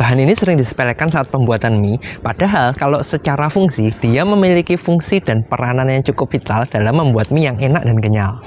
Bahan ini sering disepelekan saat pembuatan mie, padahal kalau secara fungsi, dia memiliki fungsi dan peranan yang cukup vital dalam membuat mie yang enak dan kenyal.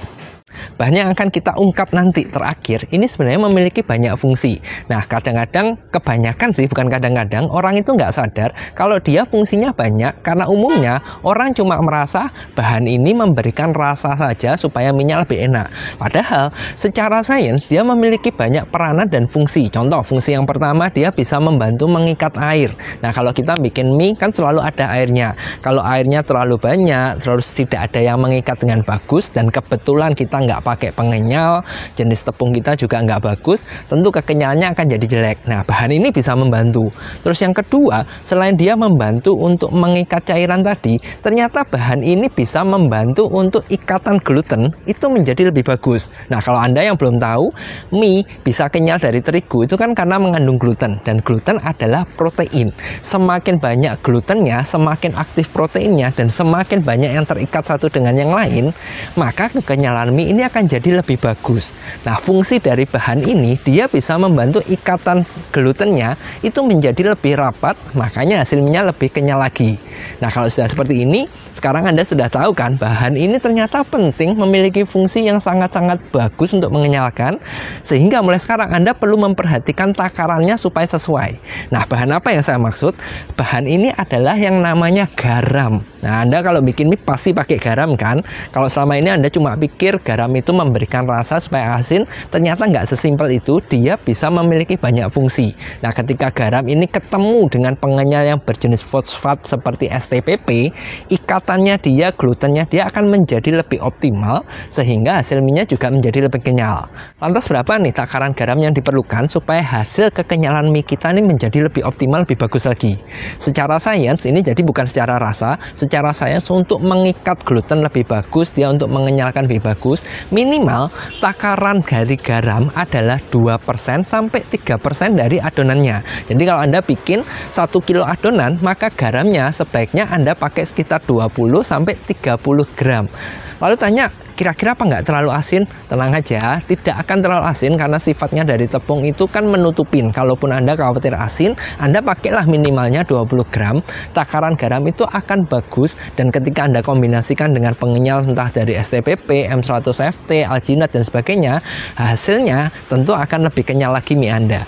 Bahan yang akan kita ungkap nanti terakhir ini sebenarnya memiliki banyak fungsi. Nah, kadang-kadang, kebanyakan sih, bukan kadang-kadang, orang itu nggak sadar kalau dia fungsinya banyak, karena umumnya orang cuma merasa bahan ini memberikan rasa saja supaya mie-nya lebih enak. Padahal secara sains dia memiliki banyak peranan dan fungsi. Contoh, fungsi yang pertama, dia bisa membantu mengikat air. Nah, kalau kita bikin mie kan selalu ada airnya. Kalau airnya terlalu banyak, terus tidak ada yang mengikat dengan bagus, dan kebetulan kita nggak pakai pengenyal, jenis tepung kita juga nggak bagus, tentu kekenyalannya akan jadi jelek. Nah, bahan ini bisa membantu. Terus yang kedua, selain dia membantu untuk mengikat cairan tadi, ternyata bahan ini bisa membantu untuk ikatan gluten itu menjadi lebih bagus. Nah, kalau Anda yang belum tahu, mie bisa kenyal dari terigu itu kan karena mengandung gluten, dan gluten adalah protein. Semakin banyak glutennya, semakin aktif proteinnya, dan semakin banyak yang terikat satu dengan yang lain, maka kekenyalan mie ini akan jadi lebih bagus. Nah, fungsi dari bahan ini, dia bisa membantu ikatan glutennya itu menjadi lebih rapat, makanya hasilnya lebih kenyal lagi. Nah, kalau sudah seperti ini, sekarang Anda sudah tahu kan, bahan ini ternyata penting, memiliki fungsi yang sangat-sangat bagus untuk mengenyalkan, sehingga mulai sekarang Anda perlu memperhatikan takarannya supaya sesuai. Nah, bahan apa yang saya maksud? Bahan ini adalah yang namanya garam. Nah, Anda kalau bikin mie pasti pakai garam kan? Kalau selama ini Anda cuma pikir garam itu memberikan rasa supaya asin, ternyata nggak sesimpel itu, dia bisa memiliki banyak fungsi. Nah, ketika garam ini ketemu dengan pengenyal yang berjenis fosfat seperti STPP, ikatannya dia, glutennya dia akan menjadi lebih optimal, sehingga hasil mie-nya juga menjadi lebih kenyal. Lantas berapa nih takaran garam yang diperlukan supaya hasil kekenyalan mie kita ini menjadi lebih optimal, lebih bagus lagi? Secara sains, ini jadi bukan secara rasa, secara sains untuk mengikat gluten lebih bagus, dia untuk mengenyalkan lebih bagus, minimal takaran dari garam adalah 2% sampai 3% dari adonannya. Jadi kalau Anda bikin 1 kilo adonan, maka garamnya sebaiknya Anda pakai sekitar 20 sampai 30 gram. Lalu tanya, kira-kira apa nggak terlalu asin? Tenang aja, tidak akan terlalu asin karena sifatnya dari tepung itu kan menutupin. Kalaupun Anda khawatir asin, Anda pakailah minimalnya 20 gram. Takaran garam itu akan bagus, dan ketika Anda kombinasikan dengan pengenyal entah dari STPP, M100FT, alginat, dan sebagainya, hasilnya tentu akan lebih kenyal lagi mie Anda.